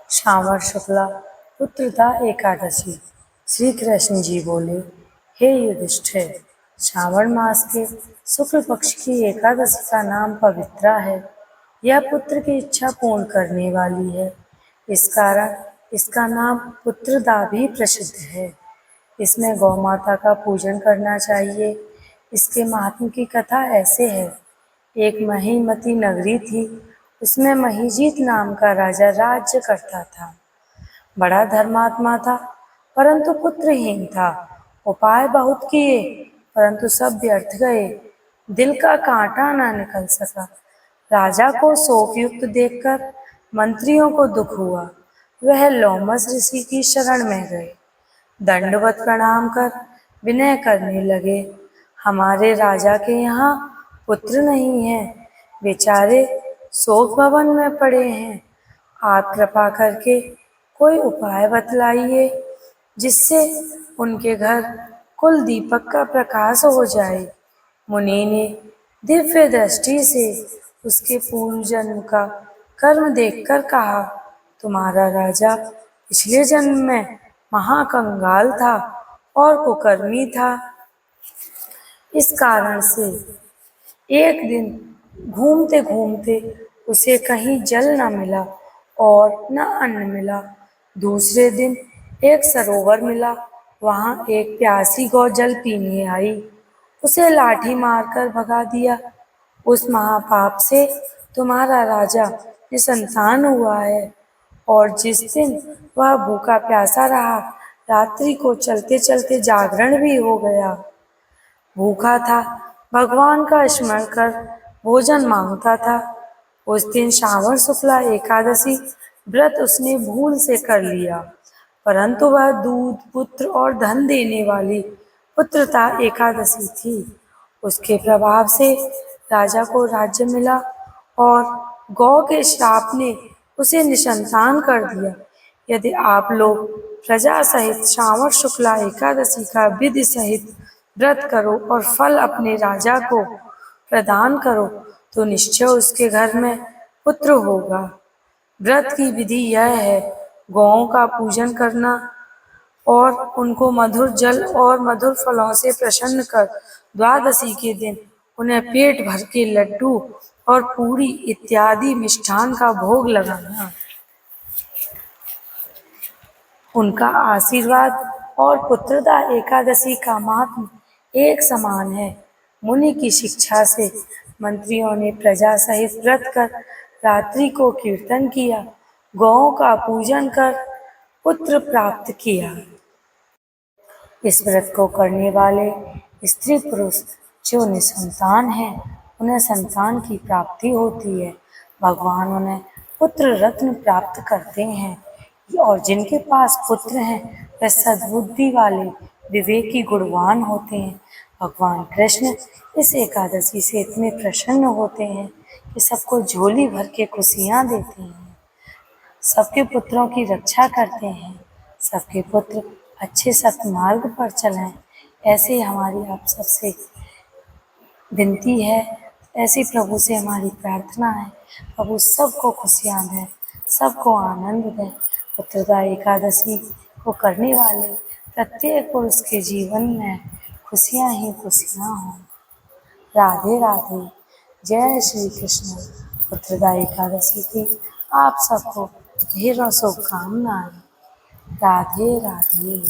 श्रावण शुक्ला पुत्रदा एकादशी। श्री कृष्ण जी बोले, हे युधिष्ठिर, श्रावण मास के शुक्ल पक्ष की एकादशी का नाम पवित्रा है। यह पुत्र की इच्छा पूर्ण करने वाली है। इस कारण इसका नाम पुत्रदा भी प्रसिद्ध है। इसमें गौ माता का पूजन करना चाहिए। इसके महात्म की कथा ऐसे है। एक महीमती नगरी थी। उसमें महीजीत नाम का राजा राज्य करता था। बड़ा धर्मात्मा था, परंतु पुत्रहीन था। उपाय बहुत किए, परंतु सब व्यर्थ गए। दिल का कांटा न निकल सका। राजा को शोकयुक्त देखकर मंत्रियों को दुख हुआ। वह लोमस ऋषि की शरण में गए। दंडवत प्रणाम कर विनय करने लगे, हमारे राजा के यहाँ पुत्र नहीं है। बेचारे शोक भवन में पड़े हैं। आप कृपा करके कोई उपाय बतलाइए, जिससे उनके घर कुल दीपक का प्रकाश हो जाए। मुनि ने दिव्य दृष्टि से उसके पूर्व जन्म का कर्म देखकर कहा, तुम्हारा राजा पिछले जन्म में महाकंगाल था और कुकर्मी था। इस कारण से एक दिन घूमते घूमते उसे कहीं जल न मिला और न अन्न मिला। दूसरे दिन एक सरोवर मिला। वहां एक प्यासी गौ जल पीने आई। उसे लाठी मारकर भगा दिया। उस महापाप से तुम्हारा राजा निसंतान हुआ है। और जिस दिन वह भूखा प्यासा रहा, रात्रि को चलते चलते जागरण भी हो गया। भूखा था, भगवान का स्मरण कर भोजन मांगता था। उस दिन श्रावण शुक्ला एकादशी व्रत उसने भूल से कर लिया, परंतु वह दूध, पुत्र और धन देने वाली पुत्रदा एकादशी थी। उसके प्रभाव से राजा को राज्य मिला और गौ के श्राप ने उसे निसंतान कर दिया। यदि आप लोग प्रजा सहित श्रावण शुक्ला एकादशी का विधि सहित व्रत करो और फल अपने राजा को प्रदान करो, तो निश्चय उसके घर में पुत्र होगा। व्रत की विधि यह है, गौओं का पूजन करना और उनको मधुर जल और मधुर फलों से प्रसन्न कर द्वादशी के दिन उन्हें पेट भर के लड्डू और पूरी इत्यादि मिष्ठान का भोग लगाना। उनका आशीर्वाद और पुत्रदा एकादशी का महात्म एक समान है। मुनि की शिक्षा से मंत्रियों ने प्रजा सहित व्रत कर रात्रि को कीर्तन किया, गौओं का पूजन कर पुत्र प्राप्त किया। इस व्रत को करने वाले स्त्री पुरुष जो निसंतान हैं, उन्हें संतान की प्राप्ति होती है। भगवान उन्हें पुत्र रत्न प्राप्त करते हैं। और जिनके पास पुत्र हैं, वे सद्बुद्धि वाले, विवेकी, गुणवान होते हैं। भगवान कृष्ण इस एकादशी से इतने प्रसन्न होते हैं कि सबको झोली भर के खुशियाँ देते हैं। सबके पुत्रों की रक्षा करते हैं। सबके पुत्र अच्छे सत्मार्ग पर चलें, ऐसे हमारी आप सबसे विनती है। ऐसी प्रभु से हमारी प्रार्थना है, प्रभु सबको खुशियाँ दें, सबको आनंद दें। पुत्रदा एकादशी को करने वाले प्रत्येक पुरुष के जीवन में खुशियाँ ही खुशियाँ हों। राधे राधे। जय श्री कृष्ण। पुत्रदा एकादशी की आप सबको ढेरों शुभकामनाएं। राधे राधे।